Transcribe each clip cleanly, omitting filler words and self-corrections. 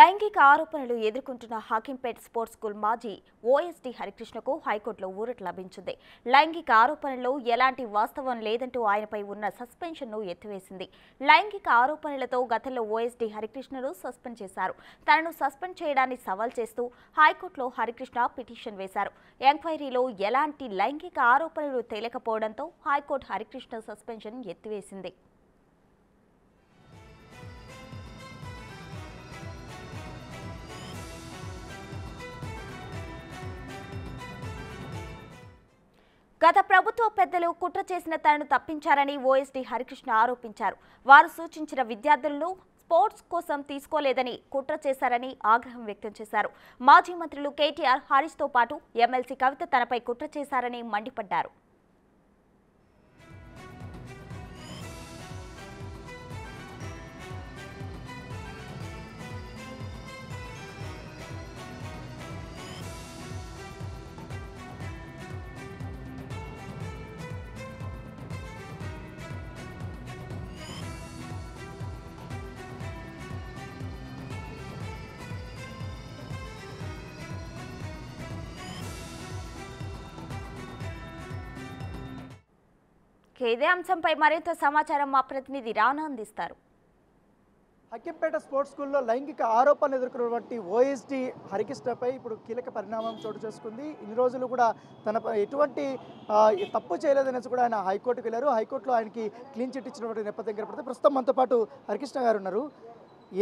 లైంగిక ఆరోపణలు ఎదుర్కొంటున్న హాకింపేట్ స్పోర్ట్స్ స్కూల్ మాజీ ఓఎస్డీ హరికృష్ణకు హైకోర్టులో ఊరట లభించింది. లైంగిక ఆరోపణల్లో ఎలాంటి వాస్తవం లేదంటూ ఆయనపై ఉన్న సస్పెన్షన్ను ఎత్తివేసింది. లైంగిక ఆరోపణలతో గతంలో ఓఎస్డీ హరికృష్ణను సస్పెండ్ చేశారు. తనను సస్పెండ్ చేయడాన్ని సవాల్ చేస్తూ హైకోర్టులో హరికృష్ణ పిటిషన్ వేశారు. ఎంక్వైరీలో ఎలాంటి లైంగిక ఆరోపణలు తేలకపోవడంతో హైకోర్టు హరికృష్ణ సస్పెన్షన్ ఎత్తివేసింది. గత ప్రభుత్వ పెద్దలు కుట్ర చేసిన తనను తప్పించారని ఓఎస్డీ హరికృష్ణ ఆరోపించారు. వారు సూచించిన విద్యార్థులను స్పోర్ట్స్ కోసం తీసుకోలేదని కుట్ర చేశారని ఆగ్రహం వ్యక్తం చేశారు. మాజీ మంత్రులు కేటీఆర్, హరీష్తో పాటు ఎమ్మెల్సీ కవిత తనపై కుట్ర చేశారని మండిపడ్డారు. ఇదే అంశంపై మరింత సమాచారం మా ప్రతినిధి రానా అందిస్తారు. హక్కింపేట స్పోర్ట్స్ స్కూల్లో లైంగిక ఆరోపణలు ఎదుర్కొన్నటువంటి ఓఎస్డీ హరికృష్ణపై ఇప్పుడు కీలక పరిణామం చోటు చేసుకుంది. ఇన్ని రోజులు కూడా తన ఎటువంటి తప్పు చేయలేదనేసి కూడా ఆయన హైకోర్టుకు వెళ్ళారు. హైకోర్టులో ఆయనకి క్లీన్ చిట్ ఇచ్చినటువంటి నేపథ్యం కనపడుతుంది. ప్రస్తుతం మనతో పాటు హరికృష్ణ గారు ఉన్నారు.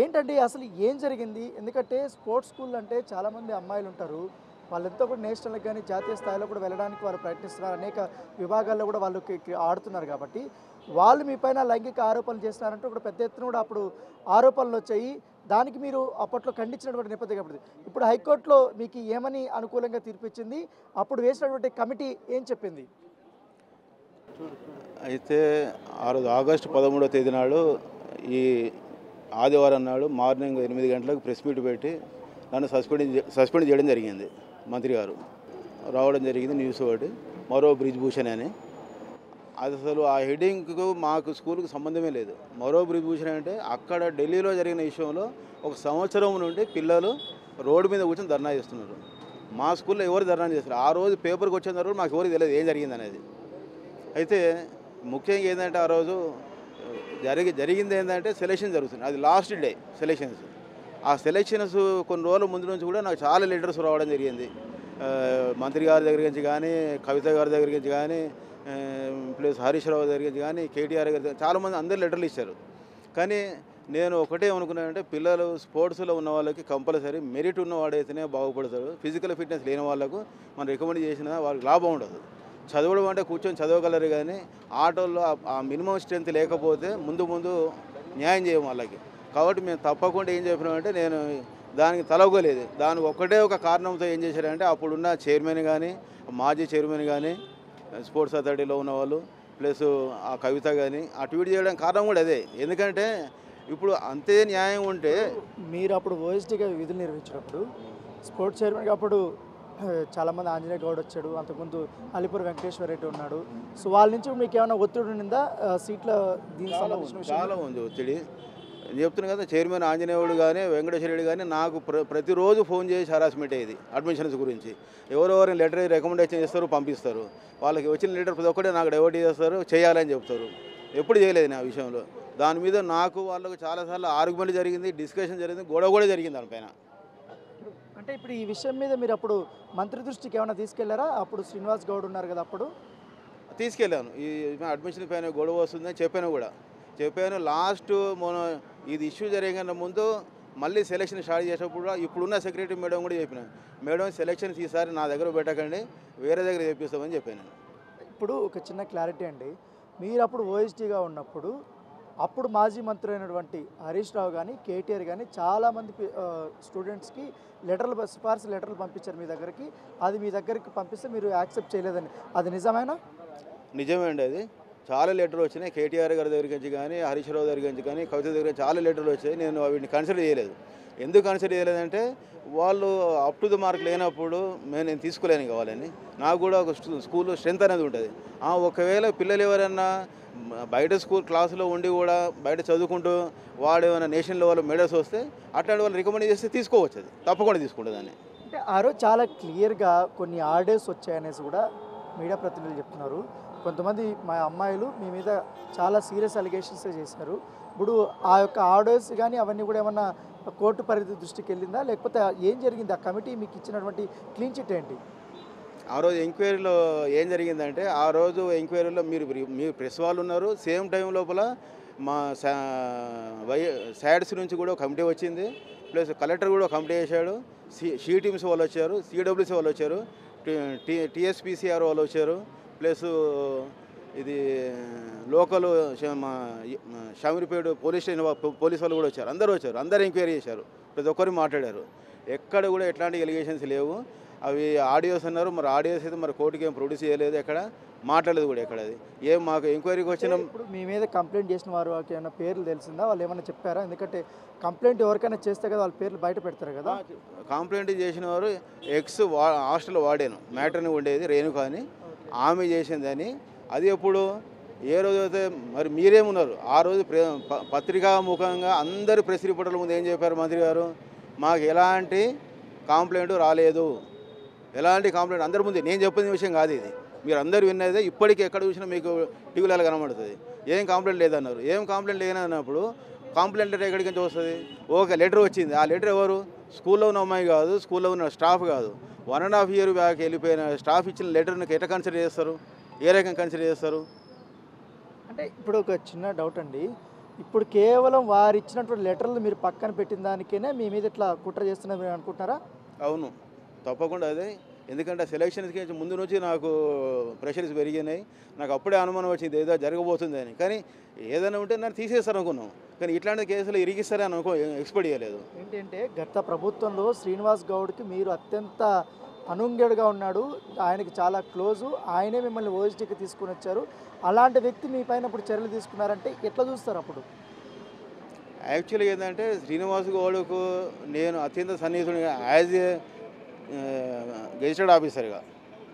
ఏంటంటే అసలు ఏం జరిగింది? ఎందుకంటే స్పోర్ట్స్ స్కూల్ అంటే చాలామంది అమ్మాయిలు ఉంటారు. వాళ్ళంతా కూడా నేషనల్కి కానీ జాతీయ స్థాయిలో కూడా వెళ్ళడానికి వారు ప్రయత్నిస్తున్నారు. అనేక విభాగాల్లో కూడా వాళ్ళు ఆడుతున్నారు. కాబట్టి వాళ్ళు మీ పైన లైంగిక ఆరోపణలు చేస్తున్నారంటూ కూడా పెద్ద ఎత్తున కూడా అప్పుడు ఆరోపణలు వచ్చాయి. దానికి మీరు అప్పట్లో ఖండించినటువంటి నేపథ్యం కాబట్టి ఇప్పుడు హైకోర్టులో మీకు ఏమని అనుకూలంగా తీర్పిచ్చింది? అప్పుడు వేసినటువంటి కమిటీ ఏం చెప్పింది? అయితే ఆ రోజు ఆగస్టు 13వ తేదీ నాడు ఈ ఆదివారం నాడు మార్నింగ్ 8 గంటలకు ప్రెస్ మీట్ పెట్టి నన్ను సస్పెండ్ చేయడం జరిగింది. మంత్రి గారు రావడం జరిగింది. న్యూస్ ఒకటి మరో బ్రిజ్ భూషణ్ అని. అది అసలు ఆ హెడ్డింగ్కు మాకు స్కూల్కి సంబంధమే లేదు. మరో బ్రిజ్ భూషణ్ అంటే అక్కడ ఢిల్లీలో జరిగిన విషయంలో 1 సంవత్సరం నుండి పిల్లలు రోడ్డు మీద కూర్చొని ధర్నా చేస్తున్నారు. మా స్కూల్లో ఎవరు ధర్నా చేస్తారు? ఆ రోజు పేపర్కి వచ్చిన తర్వాత మాకు ఎవరికి తెలియదు ఏం జరిగింది అనేది. అయితే ముఖ్యంగా ఏంటంటే ఆ రోజు జరిగింది ఏంటంటే సెలక్షన్ జరుగుతుంది. అది లాస్ట్ డే సెలక్షన్స్. ఆ సెలక్షన్స్ కొన్ని రోజుల ముందు నుంచి కూడా నాకు చాలా లెటర్స్ రావడం జరిగింది. మంత్రి గారి దగ్గర నుంచి కానీ, కవిత గారి దగ్గర నుంచి కానీ, ప్లస్ హరీష్ రావు దగ్గర నుంచి కానీ, కేటీఆర్ గారి చాలామంది అందరు లెటర్లు ఇచ్చారు. కానీ నేను ఒకటే అనుకున్నానంటే పిల్లలు స్పోర్ట్స్లో ఉన్న వాళ్ళకి కంపల్సరీ మెరిట్ ఉన్నవాడైతేనే బాగుపడతారు. ఫిజికల్ ఫిట్నెస్ లేని వాళ్ళకు మనం రికమెండ్ చేసినా వాళ్ళకి లాభం ఉండదు. చదవడం అంటే కూర్చొని చదవగలరు కానీ ఆటోల్లో ఆ మినిమం స్ట్రెంత్ లేకపోతే ముందు న్యాయం చేయం వాళ్ళకి. కాబట్టి మేము తప్పకుండా ఏం చెప్పినామంటే నేను దానికి తలవలేదు. దానికి ఒక్కటే ఒక కారణంతో ఏం చేశారంటే అప్పుడున్న చైర్మన్ కానీ, మాజీ చైర్మన్ కానీ, స్పోర్ట్స్ అథారిటీలో ఉన్నవాళ్ళు ప్లస్ ఆ కవిత కానీ ఆ ట్వీట్ చేయడానికి కారణం కూడా అదే. ఎందుకంటే ఇప్పుడు అంతే న్యాయం ఉంటే మీరు అప్పుడు ఓఎస్డీగా విధులు నిర్వహించినప్పుడు స్పోర్ట్స్ చైర్మన్గా అప్పుడు చాలామంది ఆంజనేయ గౌడ్ వచ్చాడు. అంతకుముందు అలీపూర్ వెంకటేశ్వర రెడ్డి ఉన్నాడు. సో వాళ్ళ నుంచి మీకు ఏమైనా ఒత్తిడి ఉండిందా? సీట్ల దీనికి సంబంధించిన చాలా ఉంది ఒత్తిడి. నేను చెప్తున్నాను కదా, చైర్మన్ ఆంజనేయుడు కానీ వెంకటేశ్వర రెడ్డి కానీ నాకు ప్రతిరోజు ఫోన్ చేసి హరాస్మెంట్ అయ్యేది అడ్మిషన్స్ గురించి. ఎవరెవరిని లెటర్ రికమెండేషన్ చేస్తారు, పంపిస్తారు. వాళ్ళకి వచ్చిన లెటర్ ప్రతి ఒక్కటే నాకు డైవర్ట్ చేస్తారు, చేయాలని చెప్తారు. ఎప్పుడు చేయలేదు నా విషయంలో. దాని మీద నాకు వాళ్ళకు చాలాసార్లు ఆర్గ్యుమెంట్ జరిగింది, డిస్కషన్ జరిగింది, గొడవ కూడా జరిగింది దానిపైన. అంటే ఇప్పుడు ఈ విషయం మీద మీరు అప్పుడు మంత్రి దృష్టికి ఏమైనా తీసుకెళ్లారా? అప్పుడు శ్రీనివాస్ గౌడ్ ఉన్నారు కదా, అప్పుడు తీసుకెళ్ళాను. ఈ అడ్మిషన్ పైన గొడవ వస్తుందని చెప్పాను. లాస్ట్ ఇది ఇష్యూ జరిగే ముందు మళ్ళీ సెలక్షన్ స్టార్ట్ చేసేటప్పుడు ఇప్పుడున్న సెక్రటరీ మేడం కూడా చెప్పిన, మేడం సెలక్షన్స్ ఈసారి నా దగ్గర పెట్టకండి, వేరే దగ్గర చేపిస్తామని చెప్పాను. ఇప్పుడు ఒక చిన్న క్లారిటీ అండి, మీరు అప్పుడు ఓఎస్డీగా ఉన్నప్పుడు అప్పుడు మాజీ మంత్రి అయినటువంటి హరీష్ రావు కానీ, కేటీఆర్ కానీ చాలామంది స్టూడెంట్స్కి సిఫార్సు లెటర్లు పంపించారు మీ దగ్గరికి. అది మీ దగ్గరికి పంపిస్తే మీరు యాక్సెప్ట్ చేయలేదని, అది నిజమేనా? నిజమే అండి. అది చాలా లెటర్లు వచ్చినాయి. కేటీఆర్ గారి దగ్గర నుంచి కానీ, హరీష్ రావు దగ్గర నుంచి కానీ, కవిత దగ్గర చాలా లెటర్లు వచ్చాయి. నేను వీటిని కన్సిడర్ చేయలేదు. ఎందుకు కన్సిడర్ చేయలేదంటే వాళ్ళు అప్ టు ద మార్క్ లేనప్పుడు నేను తీసుకోలేను కావాలని. నాకు కూడా ఒక స్కూల్లో స్ట్రెంత్ అనేది ఉంటుంది. ఒకవేళ పిల్లలు ఎవరైనా బయట స్కూల్ క్లాసులో ఉండి కూడా బయట చదువుకుంటూ వాడు ఏమైనా నేషనల్ లెవెల్ మెడల్స్ వస్తే అట్లాంటి వాళ్ళు రికమెండ్ చేస్తే తీసుకోవచ్చు, అది తప్పకుండా తీసుకుంటుంది దాన్ని. అంటే ఆ రోజు చాలా క్లియర్గా కొన్ని ఆర్డర్స్ వచ్చాయనేసి కూడా మీడియా ప్రతినిధులు చెప్తున్నారు. కొంతమంది మా అమ్మాయిలు మీ మీద చాలా సీరియస్ అలిగేషన్స్ చేశారు. ఇప్పుడు ఆ యొక్క ఆర్డర్స్ కానీ అవన్నీ కూడా ఏమన్నా కోర్టు పరిధి దృష్టికి వెళ్ళిందా, లేకపోతే ఏం జరిగింది? ఆ కమిటీ మీకు ఇచ్చినటువంటి క్లీన్ చిట్ ఏంటి? ఆ రోజు ఎంక్వైరీలో ఏం జరిగిందంటే, ఆ రోజు ఎంక్వైరీలో మీరు ప్రెస్ వాళ్ళు ఉన్నారు. సేమ్ టైం లోపల మా శాడ్స్ నుంచి కూడా కమిటీ వచ్చింది. ప్లస్ కలెక్టర్ కూడా కమిటీ చేశాడు. షీ టీమ్స్ వాళ్ళు వచ్చారు, సిడబ్ల్యూసీ వాళ్ళు వచ్చారు, టీఎస్పీసీఆర్ వాళ్ళు వచ్చారు, ప్లస్ ఇది local Shamirpet police station police వాళ్ళు కూడా వచ్చారు. అందరూ ఎంక్వైరీ చేశారు, ప్రతి ఒక్కరు మాట్లాడారు. ఎక్కడ కూడా ఎట్లాంటి ఎలిగేషన్స్ లేవు. అవి ఆడియోస్ అన్నారు, మరి ఆడియోస్ అయితే మరి కోర్టుకి ఏం ప్రొడ్యూస్ చేయలేదు, ఎక్కడ మాట్లాడలేదు కూడా. ఎక్కడ అది ఏం మాకు ఎంక్వైరీకి వచ్చిన ఇప్పుడు మీ మీద కంప్లైంట్ చేసిన వారు ఏమైనా పేర్లు తెలిసిందా? వాళ్ళు ఏమైనా చెప్పారా? ఎందుకంటే కంప్లైంట్ ఎవరికైనా చేస్తే కదా వాళ్ళ పేర్లు బయట పెడతారు కదా. కంప్లైంట్ చేసిన వారు హాస్టల్ వాడాను మ్యాటర్ని ఉండేది రేణుక అని, ఆమె చేసిందని. అది ఎప్పుడు ఏ రోజు అయితే మరి మీరేమున్నారు ఆ రోజు పత్రికాముఖంగా అందరు ప్రెస్ రిపోర్టర్ల ముందు ఏం చెప్పారు మంత్రి గారు, మాకు ఎలాంటి కంప్లైంట్ రాలేదు, ఎలాంటి కంప్లైంట్ అందరి ముందు. నేను చెప్పిన విషయం కాదు ఇది, మీరు అందరూ విన్నదే. ఇప్పటికీ ఎక్కడ చూసినా మీకు టీవీలలో కనబడుతుంది. ఏం కంప్లైంట్ లేదన్నారు. ఏం కంప్లైంట్ లేదన్నప్పుడు కంప్లైంట్ లెటర్ ఎక్కడికి నుంచి వస్తుంది? ఒక లెటర్ వచ్చింది. ఆ లెటర్ ఎవరు? స్కూల్లో ఉన్న అమ్మాయి కాదు, స్కూల్లో ఉన్న స్టాఫ్ కాదు. 1.5 year బ్యాక్ వెళ్ళిపోయిన స్టాఫ్ ఇచ్చిన లెటర్ని ఎట్లా కన్సిడర్ చేస్తారు? ఏ రకంగా కన్సిడర్ చేస్తారు? అంటే ఇప్పుడు ఒక చిన్న డౌట్ అండి. ఇప్పుడు కేవలం వారు ఇచ్చినటువంటి లెటర్లు మీరు పక్కన పెట్టిన దానికైనా మీ మీద ఇట్లా కుట్ర చేస్తున్నారు మీరు అనుకుంటున్నారా? అవును, తప్పకుండా అదే. ఎందుకంటే సెలక్షన్స్కి ముందు నుంచి నాకు ప్రెషర్స్ పెరిగినాయి. నాకు అప్పుడే అనుమానం వచ్చింది ఏదో జరగబోతుంది అని. కానీ ఏదైనా ఉంటే నన్ను తీసేస్తారు అనుకున్నాం, కానీ ఇట్లాంటి కేసులు ఇరిగిస్తారని ఎక్స్పెక్ట్ చేయలేదు. ఏంటంటే గత ప్రభుత్వంలో శ్రీనివాస్ గౌడ్కి మీరు అత్యంత అనుంగడుగా ఉన్నాడు, ఆయనకి చాలా క్లోజు, ఆయనే మిమ్మల్ని ఓఎస్టీకి తీసుకుని వచ్చారు. అలాంటి వ్యక్తి మీ పైన ఇప్పుడు చర్యలు తీసుకున్నారంటే ఎట్లా చూస్తారు? అప్పుడు యాక్చువల్గా ఏంటంటే శ్రీనివాస్ గౌడ్కు నేను అత్యంత సన్నిహితుడిగా యాజ్ ఏ గెజిటెడ్ ఆఫీసర్గా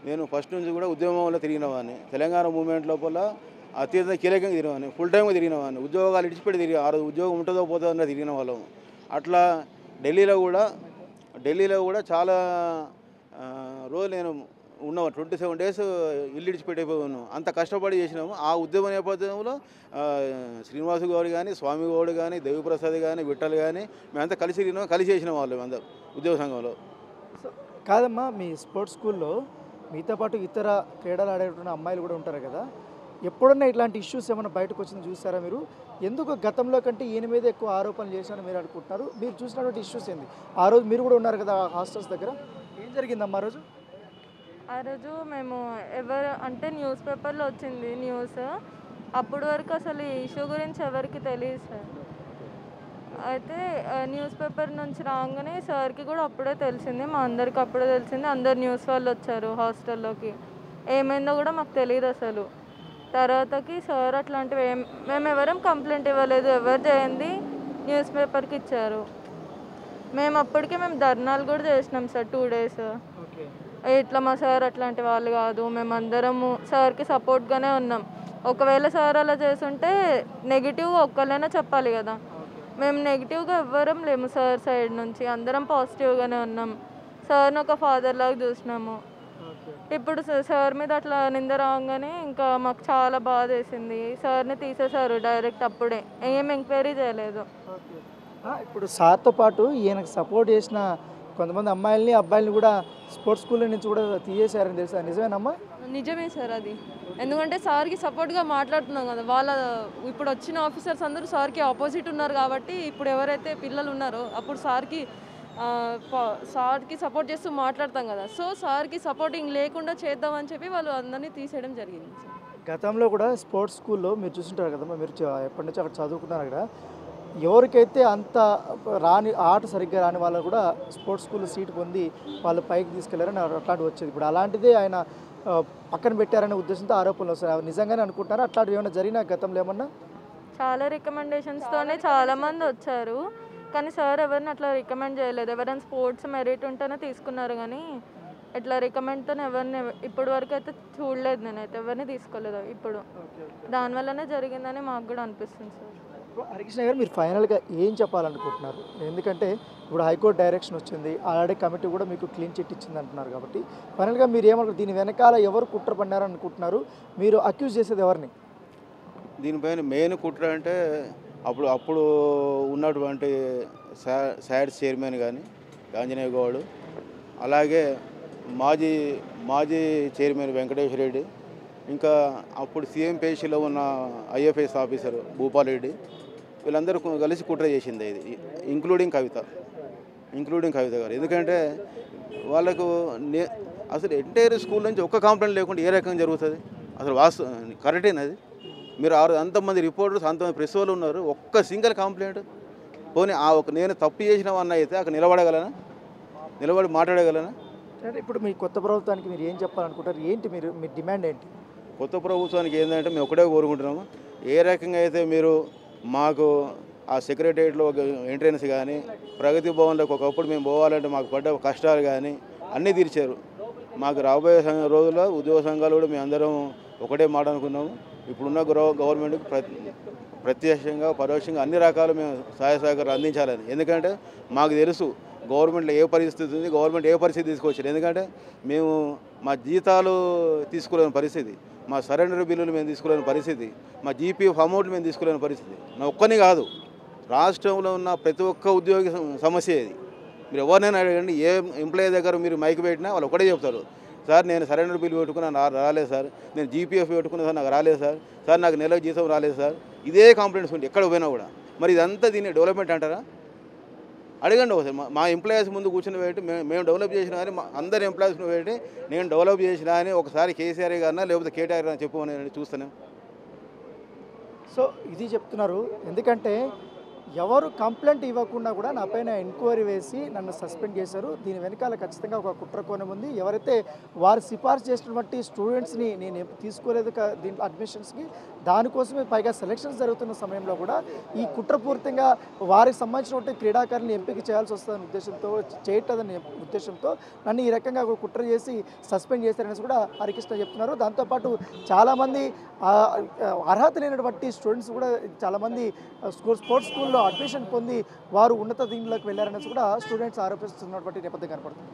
నేను ఫస్ట్ నుంచి కూడా ఉద్యమంలో తిరిగినవాడిని. తెలంగాణ మూవ్మెంట్ లోపల అత్యంత కీలకంగా తిరిగినవాడిని, ఫుల్ టైమ్గా తిరిగినవాడిని. ఉద్యోగాలు ఇడిచిపెట్టి తిరిగి ఆ రోజు ఉద్యోగం ఉంటుందో పోతుందో తిరిగిన వాళ్ళం. అట్లా ఢిల్లీలో కూడా చాలా రోజు నేను ఉన్నాము. 27 days ఇల్లు ఇడిచిపెట్టిపోయి ఉన్నాం. అంత కష్టపడి చేసినాము. ఆ ఉద్యమ నేపథ్యంలో శ్రీనివాసు గౌడ్ కానీ, స్వామి గౌడ్ కానీ, దేవిప్రసాద్ కానీ, విఠల్ కానీ మేమంతా కలిసి చేసిన వాళ్ళు అందరూ ఉద్యోగ సంఘంలో. కాదమ్మా, మీ స్పోర్ట్స్ స్కూల్లో మీతో పాటు ఇతర క్రీడలు ఆడేటువంటి అమ్మాయిలు కూడా ఉంటారు కదా, ఎప్పుడన్నా ఇట్లాంటి ఇష్యూస్ ఏమైనా బయటకు వచ్చింది చూసారా మీరు? ఎందుకు గతంలో కంటే ఈయన మీద ఎక్కువ ఆరోపణలు చేశారని మీరు అనుకుంటున్నారు? మీరు చూసినటువంటి ఇష్యూస్ ఏంది? ఆ రోజు మీరు కూడా ఉన్నారు కదా హాస్టల్స్ దగ్గర, ఏం జరిగిందమ్మా ఆ రోజు? ఆ రోజు మేము అంటే న్యూస్ పేపర్లో వచ్చింది న్యూస్. అప్పటి వరకు అసలు ఈ ఇష్యూ గురించి ఎవరికి తెలియదు సార్. అయితే న్యూస్ పేపర్ నుంచి రాగానే సార్కి కూడా అప్పుడే తెలిసింది, మా అందరికి అప్పుడే తెలిసింది. అందరు న్యూస్ వాళ్ళు వచ్చారు హాస్టల్లోకి. ఏమైందో కూడా మాకు తెలియదు అసలు. తర్వాతకి సార్ అట్లాంటివి మేము ఎవరం కంప్లైంట్ ఇవ్వలేదు, ఎవరు చేయండి న్యూస్ పేపర్కి ఇచ్చారు. మేము అప్పటికే ధర్నాలు కూడా చేసినాం సార్ 2 days. ఇట్లా మా సార్ అట్లాంటి వాళ్ళు కాదు, మేమందరము సార్కి సపోర్ట్గానే ఉన్నాం. ఒకవేళ సార్ అలా చేస్తుంటే నెగిటివ్గా ఒక్కళ్ళైనా చెప్పాలి కదా. మేము నెగిటివ్గా ఎవ్వరం లేము సార్ సైడ్ నుంచి, అందరం పాజిటివ్గానే ఉన్నాం. సార్ని ఒక ఫాదర్ లాగా చూసినాము. ఇప్పుడు సార్ మీద అట్లా నింద రాగానే ఇంకా మాకు చాలా బాధ వేసింది. సార్ని తీసేశారు డైరెక్ట్, అప్పుడే ఏం ఎంక్వైరీ చేయలేదు. ఇప్పుడు సార్తో పాటు ఈయనకు సపోర్ట్ చేసిన కొంతమంది అమ్మాయిల్ని అబ్బాయిల్ని కూడా స్పోర్ట్స్ స్కూల్ నుంచి కూడా తీసేశారని తెలుసా? నిజమేనమ్మా? నిజమే సార్ అది. ఎందుకంటే సార్కి సపోర్ట్గా మాట్లాడుతున్నాం కదా, వాళ్ళ ఇప్పుడు వచ్చిన ఆఫీసర్స్ అందరూ సార్కి ఆపోజిట్ ఉన్నారు కాబట్టి ఇప్పుడు ఎవరైతే పిల్లలు ఉన్నారో అప్పుడు సార్కి సపోర్ట్ చేస్తూ మాట్లాడతాం కదా. సో సార్కి సపోర్టింగ్ లేకుండా చేద్దామని చెప్పి వాళ్ళు అందరినీ తీసేయడం జరిగింది. గతంలో కూడా స్పోర్ట్స్ స్కూల్లో మీరు చూస్తుంటారు కదమ్మా, మీరు ఎప్పటి నుంచి అక్కడ చదువుకున్నారు కదా, ఎవరికైతే అంత ఆట సరిగ్గా రాని వాళ్ళు కూడా స్పోర్ట్స్ స్కూల్లో సీటు పొంది వాళ్ళు పైకి తీసుకెళ్లారని అట్లాంటివి వచ్చేది. ఇప్పుడు అలాంటిదే ఆయన పక్కన పెట్టారనే ఉద్దేశంతో ఆరోపణలు వస్తాయి. అవి నిజంగానే అనుకుంటున్నారా? అట్లాంటివి ఏమైనా జరిగినా గతంలో ఏమన్నా? చాలా రికమెండేషన్స్తోనే చాలామంది వచ్చారు, కానీ సార్ ఎవరిని అట్లా రికమెండ్ చేయలేదు. ఎవరైనా స్పోర్ట్స్ మెరిట్ ఉంటేనే తీసుకున్నారు, కానీ ఇట్లా రికమెండ్తో ఎవరిని ఇప్పటి వరకు అయితే చూడలేదు. నేనైతే ఎవరిని తీసుకోలేదు. ఇప్పుడు దానివల్లనే జరిగిందని మాకు కూడా అనిపిస్తుంది సార్. హరికృష్ణ గారు, మీరు ఫైనల్గా ఏం చెప్పాలనుకుంటున్నారు? ఎందుకంటే ఇప్పుడు హైకోర్టు డైరెక్షన్ వచ్చింది, ఆల్రెడీ కమిటీ కూడా మీకు క్లీన్ చిట్ ఇచ్చింది అంటున్నారు కాబట్టి ఫైనల్గా మీరు ఏమనుకుంటారు? దీని వెనకాల ఎవరు కుట్ర పడినారు అనుకుంటున్నారు? మీరు అక్యూజ్ చేసేది ఎవరిని? దీనిపైన మెయిన్ కుట్ర అంటే అప్పుడు ఉన్నటువంటి శాడ్స్ చైర్మన్ కానీ ఆంజనేయ గౌడ్, అలాగే మాజీ చైర్మన్ వెంకటేశ్వర రెడ్డి, ఇంకా అప్పుడు సీఎం పేషీలో ఉన్న ఐఎఫ్ఎస్ ఆఫీసర్ భూపాల్ రెడ్డి, వీళ్ళందరూ కలిసి కుట్ర చేసింది ఇది, ఇంక్లూడింగ్ కవిత గారు. ఎందుకంటే వాళ్ళకు అసలు ఎంటైర్ స్కూల్ నుంచి ఒక్క కంప్లైంట్ లేకుండా ఏ రకంగా జరుగుతుంది? అసలు కరెక్టేనా అది? మీరు అంతమంది రిపోర్టర్స్, అంతమంది ప్రెస్ వాళ్ళు ఉన్నారు, ఒక్క సింగిల్ కంప్లైంట్ పోనీ నేను తప్పు చేసినవన్న అయితే అక్కడ నిలబడి మాట్లాడగలనా? అంటే ఇప్పుడు మీ కొత్త ప్రభుత్వానికి మీరు ఏం చెప్పాలనుకుంటారు? ఏంటి మీ డిమాండ్ ఏంటి? కొత్త ప్రభుత్వానికి ఏంటంటే మేము ఒకటే కోరుకుంటున్నాము, ఏ రకంగా అయితే మీరు మాకు ఆ సెక్రటరియట్లో ఒక ఎంట్రన్స్ కానీ, ప్రగతి భవన్లోకి ఒకప్పుడు మేము పోవాలంటే మాకు పడ్డ కష్టాలు కానీ అన్నీ తీర్చారు. మాకు రాబోయే రోజుల్లో ఉద్యోగ సంఘాలు కూడా మేము అందరం ఒకటే మాట అనుకున్నాము. ఇప్పుడున్న గవర్నమెంట్కి ప్రత్యక్షంగా పరోక్షంగా అన్ని రకాలు మేము సహాయ సహకారాలు అందించాలని. ఎందుకంటే మాకు తెలుసు గవర్నమెంట్లో ఏ పరిస్థితి ఉంది, గవర్నమెంట్ ఏ పరిస్థితి తీసుకొచ్చారు. ఎందుకంటే మేము మా జీతాలు తీసుకోలేని పరిస్థితి, మా సరెండర్ బిల్లులు మేము తీసుకోలేని పరిస్థితి, మా జీపీఎఫ్ అమౌంట్లు మేము తీసుకోలేని పరిస్థితి. నా ఒక్కని కాదు, రాష్ట్రంలో ఉన్న ప్రతి ఒక్క ఉద్యోగి సమస్య ఇది. మీరు ఎవరినైనా అడగండి, ఏ ఎంప్లాయీ దగ్గర మీరు మైక్ పెట్టినా వాళ్ళు ఒకటే చెప్తారు, సార్ నేను సరెండర్ బిల్ పెట్టుకున్నా రాలేదు సార్, నేను జీపీఎఫ్ పెట్టుకున్నా సార్ నాకు రాలేదు సార్ నాకు నెలకు జీతం రాలేదు సార్. ఇదే కంప్లైంట్స్ ఉంటాయి ఎక్కడ పోయినా కూడా. మరి ఇదంతా దీన్ని డెవలప్మెంట్ అంటారా? అడగండి ఒకసారి. మా ఎంప్లాయీస్ ముందు కూర్చుని పెట్టి మేము డెవలప్ చేసినా అని, అందరి ఎంప్లాయీస్ని పెట్టి నేను డెవలప్ చేసినా అని ఒకసారి కేసీఆర్ గారినా లేకపోతే కేటీఆర్ గారిని చెప్పమని చూస్తాను. సో ఇది చెప్తున్నారు. ఎందుకంటే ఎవరు కంప్లైంట్ ఇవ్వకుండా కూడా నా పైన ఎంక్వైరీ వేసి నన్ను సస్పెండ్ చేశారు. దీని వెనకాల ఖచ్చితంగా ఒక కుట్ర కోణం ఉంది. ఎవరైతే వారు సిఫార్సు చేసినటువంటి స్టూడెంట్స్ని నేను తీసుకోలేదు దీంట్లో అడ్మిషన్స్కి, దానికోసమే పైగా సెలక్షన్స్ జరుగుతున్న సమయంలో కూడా ఈ కుట్రపూరితంగా వారికి సంబంధించినటువంటి క్రీడాకారులను ఎంపిక చేయాల్సి వస్తుందనే ఉద్దేశంతో చేయటదని ఉద్దేశంతో నన్ను ఈ రకంగా ఒక కుట్ర చేసి సస్పెండ్ చేశారనేసి కూడా హరికృష్ణ చెప్తున్నారు. దాంతోపాటు చాలామంది అర్హత లేనటువంటి స్టూడెంట్స్ కూడా చాలామంది స్పోర్ట్స్ స్కూల్లో అడ్మిషన్ పొంది వారు ఉన్నత దీనిలోకి వెళ్ళారనేసి కూడా స్టూడెంట్స్ ఆరోపిస్తున్నటువంటి నేపథ్యం కనపడుతుంది.